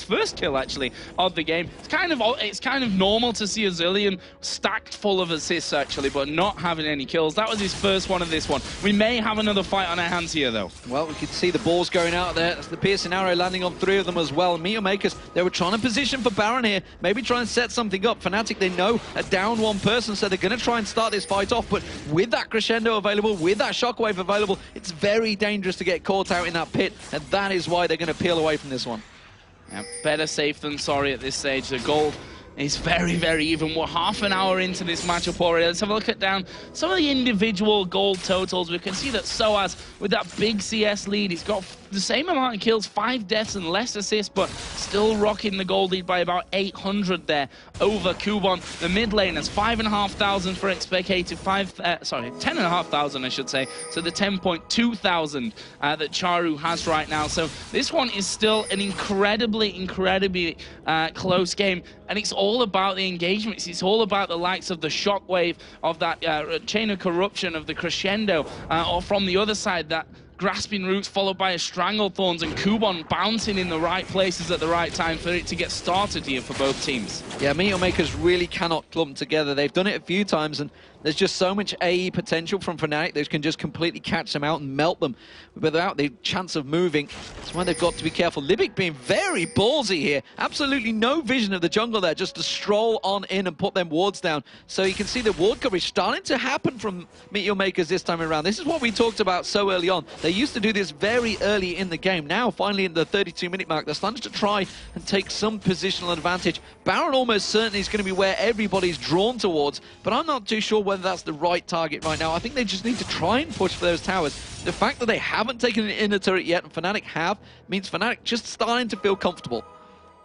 first kill, actually, of the game. It's kind of normal to see a Zillion stacked full of assists, actually, but not having any kills. That was his first one of this one. We may have another fight on our hands here, though. Well, we could see the balls going out there. That's the piercing arrow landing on 3 of them as well. Meteormakers, they were trying to position for Baron here, maybe try and set something up. Fnatic, they know a down 1 person, so they're going to try and start this fight off, but with that crescendo available, with that shockwave available, it's very dangerous to get caught out in that pit, and that is why they're going to peel away from this one. Yeah, better safe than sorry at this stage. The gold is very, very even. We're half an hour into this matchup already. Let's have a look at down some of the individual gold totals. We can see that Soaz, with that big CS lead, he's got the same amount of kills, 5 deaths and less assists, but still rocking the gold lead by about 800 there over Kubon. The mid lane has 5,500 for XPK to 10,500, I should say, to the 10.2 thousand that Charu has right now. So this one is still an incredibly close game, and it's all about the engagements. It's all about the likes of the shockwave, of that chain of corruption, of the crescendo, or from the other side, that grasping roots followed by a Stranglethorns, and Kubon bouncing in the right places at the right time for it to get started here for both teams. Yeah, Meteormakers really cannot clump together. They've done it a few times, and there's just so much AE potential from Fnatic. They can just completely catch them out and melt them without the chance of moving. That's why they've got to be careful. Libic being very ballsy here. Absolutely no vision of the jungle there, just to stroll on in and put them wards down. So you can see the ward coverage starting to happen from Meteormakers this time around. This is what we talked about so early on. They used to do this very early in the game. Now, finally, in the 32-minute mark, they're starting to try and take some positional advantage. Baron almost certainly is going to be where everybody's drawn towards, but I'm not too sure whether that's the right target right now. I think they just need to try and push for those towers. The fact that they haven't taken an inner turret yet, and Fnatic have, means Fnatic just starting to feel comfortable.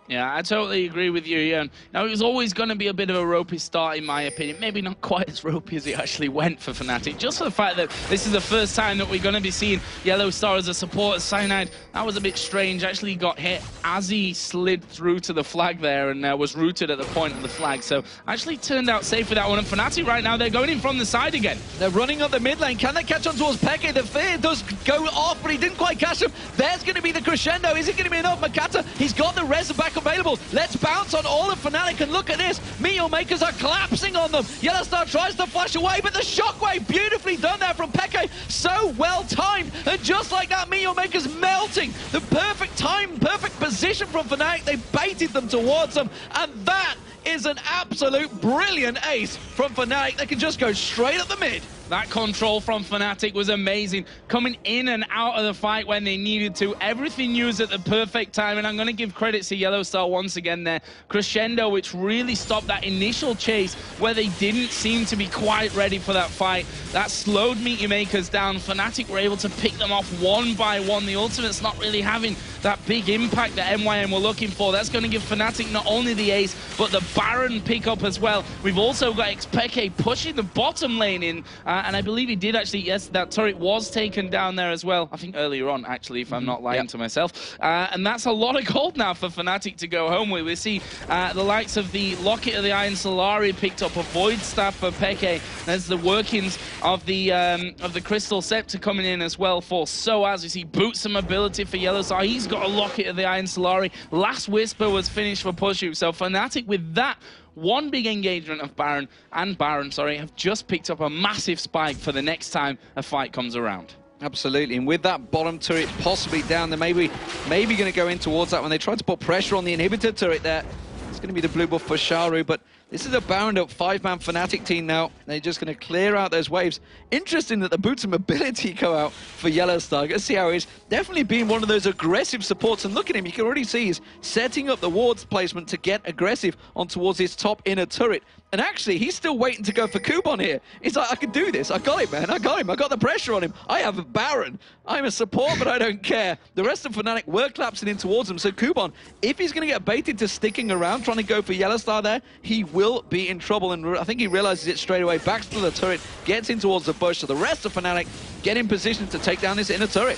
Yeah, I totally agree with you, Ian. Now, it was always going to be a bit of a ropey start, in my opinion. Maybe not quite as ropey as it actually went for Fnatic. Just for the fact that this is the first time that we're going to be seeing Yellow Star as a support. Cyanide, that was a bit strange. Actually got hit as he slid through to the flag there and was rooted at the point of the flag. So, actually turned out safe with that one. And Fnatic right now, they're going in from the side again. They're running up the mid lane. Can they catch on towards Peke? The fear does go off, but he didn't quite catch him. There's going to be the crescendo. Is it going to be enough? Makata, he's got the res back available. Let's bounce on all of Fnatic, and look at this. Meteor Makers are collapsing on them. Yellow Star tries to flash away, but the shockwave, beautifully done there from Peke. So well timed, and just like that, Meteor Makers melting. The perfect time, perfect position from Fnatic. They baited them towards them, and that is an absolute brilliant ace from Fnatic. They can just go straight up the mid. That control from Fnatic was amazing. Coming in and out of the fight when they needed to. Everything used at the perfect time. And I'm going to give credit to Yellow Star once again there. Crescendo, which really stopped that initial chase where they didn't seem to be quite ready for that fight. That slowed Meteor Makers down. Fnatic were able to pick them off one by one. The ultimate's not really having that big impact that MYM were looking for. That's going to give Fnatic not only the ace, but the Baron pickup as well. We've also got Xpeke pushing the bottom lane in. And I believe he did actually, yes, that turret was taken down there as well. I think earlier on, actually, if I'm not lying to myself. And that's a lot of gold now for Fnatic to go home with. We see the likes of the Locket of the Iron Solari picked up, a Void Staff for Peke. There's the workings of the Crystal Scepter coming in as well for Soaz. You see Boots and Mobility for Yellow Star. He's got a Locket of the Iron Solari. Last Whisper was finished for Pushu. So Fnatic with that one big engagement of Baron, have just picked up a massive spike for the next time a fight comes around. Absolutely, and with that bottom turret possibly down, they're maybe going to go in towards that when they tried to put pressure on the inhibitor turret there. It's going to be the blue buff for Sharu, but this is a bound up 5-man Fnatic team now. They're just going to clear out those waves. Interesting that the Boots and Mobility go out for Yellow Star. Let's see how he's definitely been one of those aggressive supports. And look at him, you can already see he's setting up the wards placement to get aggressive on towards his top inner turret. And actually, he's still waiting to go for Kuban here. He's like, I can do this. I got it, man. I got him. I got the pressure on him. I have a Baron. I'm a support, but I don't care. The rest of Fnatic were collapsing in towards him. So Kuban, if he's going to get baited to sticking around, trying to go for Yellow Star there, he will be in trouble. And I think he realizes it straight away. Backs to the turret, gets in towards the bush. So the rest of Fnatic get in position to take down this inner turret.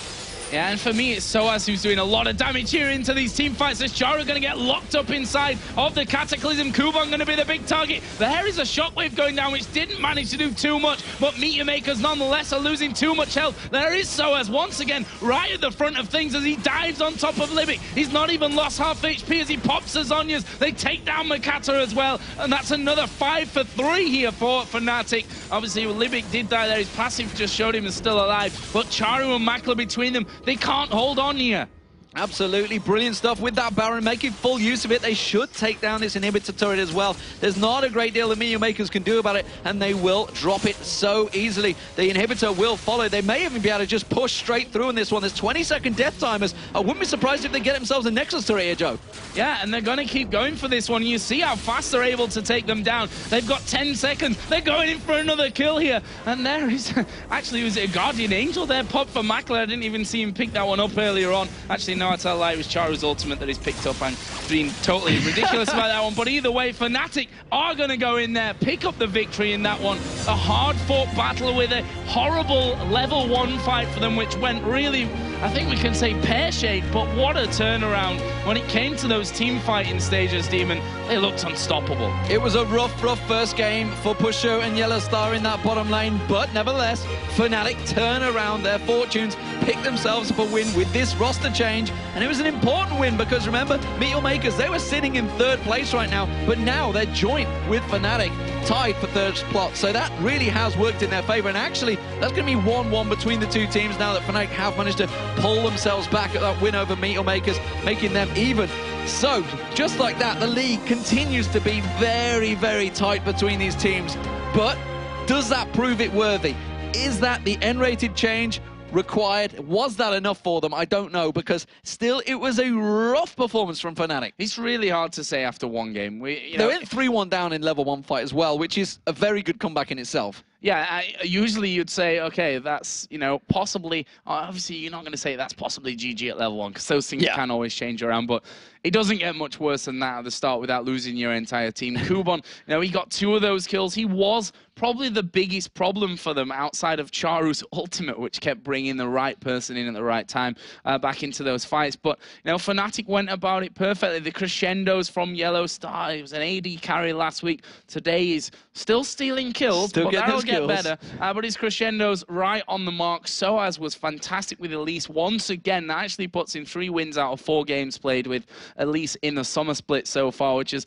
Yeah, and for me, it's Soaz who's doing a lot of damage here into these team fights. As Chara going to get locked up inside of the Cataclysm. Kuban going to be the big target. There is a shockwave going down, which didn't manage to do too much, but Meteor Makers nonetheless are losing too much health. There is Soaz once again right at the front of things as he dives on top of Libic. He's not even lost half HP as he pops Azonias. They take down Makata as well, and that's another 5 for 3 here for Fnatic. Obviously, Libic did die there. His passive just showed him he's still alive, but Charu and Makla between them, they can't hold on here. Absolutely brilliant stuff with that Baron, making full use of it. They should take down this inhibitor turret as well. There's not a great deal the Meteor Makers can do about it, and they will drop it so easily. The inhibitor will follow. They may even be able to just push straight through in this one. There's 20-second death timers. I wouldn't be surprised if they get themselves a Nexus turret here, Joe. Yeah, and they're going to keep going for this one. You see how fast they're able to take them down. They've got 10 seconds. They're going in for another kill here. And there is... Actually, was it a Guardian Angel there? Popped for Makla. I didn't even see him pick that one up earlier on. Actually, no, I tell a lie. It was Charu's ultimate that he's picked up and being totally ridiculous about that one. But either way, Fnatic are going to go in there, pick up the victory in that one. A hard-fought battle with a horrible level 1 fight for them, which went really, I think we can say, pear-shaped. But what a turnaround. When it came to those team fighting stages, Demon, they looked unstoppable. It was a rough first game for Pusho and Yellow Star in that bottom lane. But nevertheless, Fnatic turn around their fortunes, pick themselves up a win with this roster change. And it was an important win because, remember, Meteor Makers, they were sitting in 3rd place right now, but now they're joint with Fnatic, tied for 3rd spot. So that really has worked in their favor. And actually, that's going to be 1-1 between the two teams now that Fnatic have managed to pull themselves back at that win over Meteor Makers, making them even. So, just like that, the league continues to be very, very tight between these teams. But does that prove it worthy? Is that the N-rated change required? Was that enough for them? I don't know, because still it was a rough performance from Fnatic. It's really hard to say after one game. They went 3-1 down in level 1 fight as well, which is a very good comeback in itself. Yeah, usually you'd say, okay, that's, you know, possibly, obviously you're not going to say that's possibly GG at level 1, because those things can always change around, but it doesn't get much worse than that at the start without losing your entire team. Kubon, you know, he got 2 of those kills. He was probably the biggest problem for them outside of Charu's ultimate, which kept bringing the right person in at the right time back into those fights. But, you know, Fnatic went about it perfectly. The crescendos from Yellow Star, it was an AD carry last week. Today he's still stealing kills, but that'll get better. But his crescendos right on the mark. Soaz was fantastic with Elise. Once again, that actually puts in 3 wins out of 4 games played with Elise in the summer split so far, which is,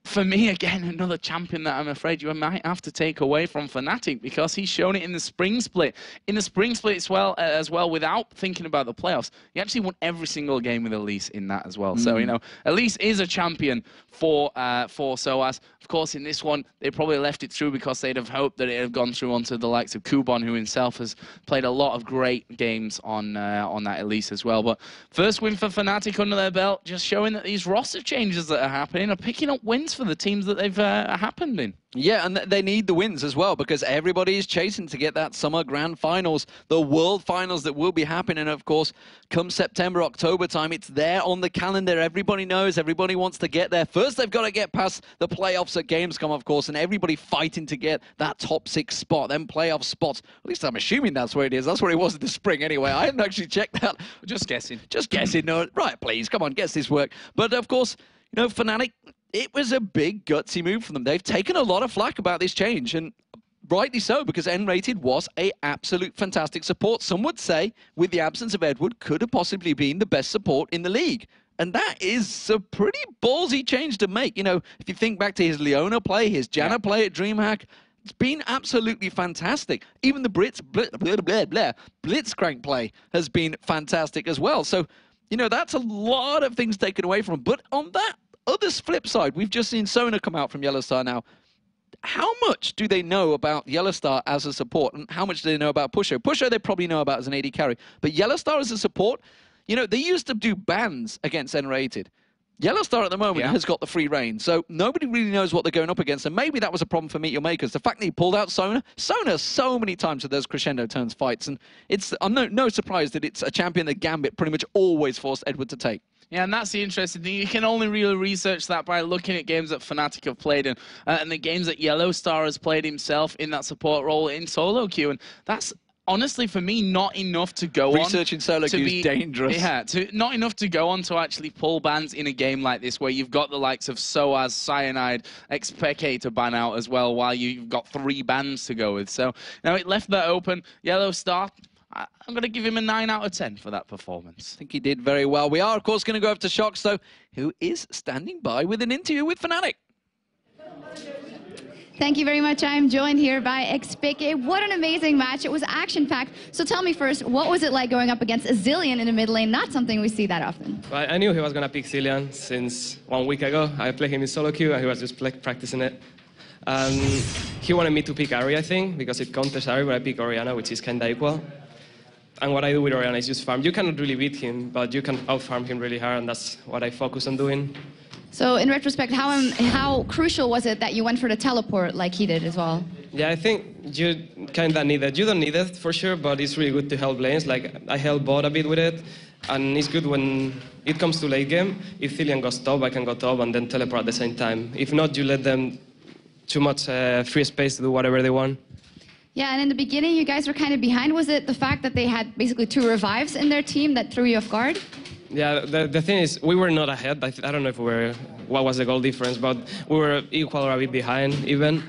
for me, again, another champion that I'm afraid you might have to take away from Fnatic, because he's shown it in the spring split. In the spring split as well, without thinking about the playoffs, he actually won every single game with Elise in that as well. So, you know, Elise is a champion for Soaz. Of course, in this one, they probably left it through because they'd have hoped that it had gone through onto the likes of Kubon, who himself has played a lot of great games on that Elise as well. But first win for Fnatic under their belt, just showing that these roster changes that are happening are picking up wins for the teams that they've happened in. Yeah, and they need the wins as well, because everybody is chasing to get that summer grand finals, the world finals that will be happening, of course, come September, October time. It's there on the calendar. Everybody knows, everybody wants to get there. First, they've got to get past the playoffs at Gamescom, of course, and everybody fighting to get that top 6 spot, then playoff spots. At least I'm assuming that's where it is. That's where it was in the spring anyway. I haven't actually checked that. Just guessing. Just guessing. No, right, please, come on, guess this work. But, of course, you know, Fnatic, it was a big, gutsy move from them. They've taken a lot of flack about this change, and rightly so, because N-Rated was a absolute fantastic support. Some would say, with the absence of Edward, could have possibly been the best support in the league. And that is a pretty ballsy change to make. You know, if you think back to his Leona play, his Janna play at DreamHack, it's been absolutely fantastic. Even the Blitzcrank play has been fantastic as well. So, you know, that's a lot of things taken away from him. But on that other flip side, we've just seen Sona come out from Yellow Star now. How much do they know about Yellow Star as a support, and how much do they know about Pusho? Pusho they probably know about as an AD carry, but Yellow Star as a support, you know, they used to do bans against N-Rated. Yellow Star at the moment has got the free reign, so nobody really knows what they're going up against, and maybe that was a problem for Meet Your Makers. The fact that he pulled out Sona so many times with those crescendo turns fights, and I'm no surprise that it's a champion that Gambit pretty much always forced Edward to take. Yeah, and that's the interesting thing. You can only really research that by looking at games that Fnatic have played in, and the games that Yellow Star has played himself in that support role in solo queue, and that's honestly, for me, not enough to go on. Researching solo queue is dangerous. Yeah, not enough to go on to actually pull bans in a game like this, where you've got the likes of Soaz, Cyanide, XPK to ban out as well, while you've got 3 bans to go with. So, now it left that open. Yellow Star, I'm going to give him a 9 out of 10 for that performance. I think he did very well. We are, of course, going to go over to Shox, though, who is standing by with an interview with Fnatic. Thank you very much. I'm joined here by XPK. What an amazing match. It was action-packed. So tell me first, what was it like going up against a Zilean in the mid lane? Not something we see that often. Well, I knew he was going to pick Zilean since 1 week ago. I played him in solo queue, and he was just practicing it. He wanted me to pick Ahri, I think, because it counters Ahri, but I pick Orianna, which is kind of equal. And what I do with Orianna is just farm. You cannot really beat him, but you can out-farm him really hard, and that's what I focus on doing. So in retrospect, how crucial was it that you went for the teleport like he did as well? Yeah, I think you kind of need it. You don't need it for sure, but it's really good to help lanes. Like, I help bot a bit with it, and it's good when it comes to late game. If Zilean goes top, I can go top and then teleport at the same time. If not, you let them too much free space to do whatever they want. Yeah, and in the beginning, you guys were kind of behind. Was it the fact that they had basically 2 revives in their team that threw you off guard? Yeah, the thing is, we were not ahead. I don't know if we were, what was the goal difference, but we were equal or a bit behind even.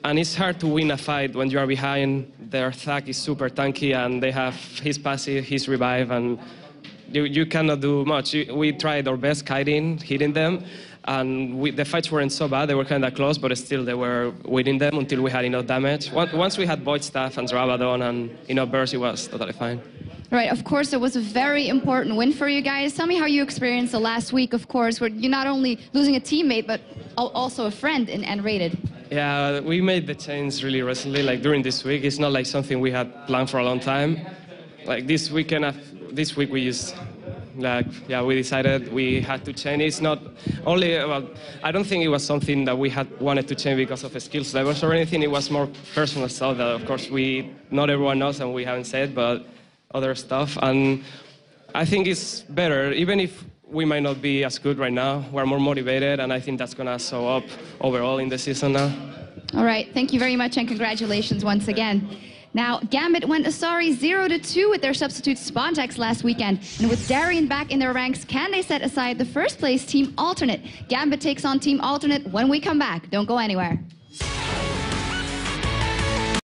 And it's hard to win a fight when you are behind. Their Thug is super tanky, and they have his passive, his revive, and you cannot do much. We tried our best hitting them, and the fights weren't so bad. They were kind of close, but still they were winning them until we had enough damage. Once we had Void Staff and Rabadon and enough burst, it was totally fine. Right, of course, it was a very important win for you guys. Tell me how you experienced the last week, of course, where you're not only losing a teammate, but also a friend in N-Rated. Yeah, we made the change really recently, like during this week. It's not like something we had planned for a long time. Like this week we just we decided we had to change. It's not only about, I don't think it was something that we had wanted to change because of skills levels or anything. It was more personal stuff that, of course, not everyone knows and we haven't said, but other stuff. And I think it's better, even if we might not be as good right now, we're more motivated, and I think that's going to show up overall in the season now. All right, thank you very much, and congratulations once again. Now, Gambit went Asari 0-2 with their substitute Spontex last weekend. And with Darien back in their ranks, can they set aside the first place Team Alternate? Gambit takes on Team Alternate when we come back. Don't go anywhere.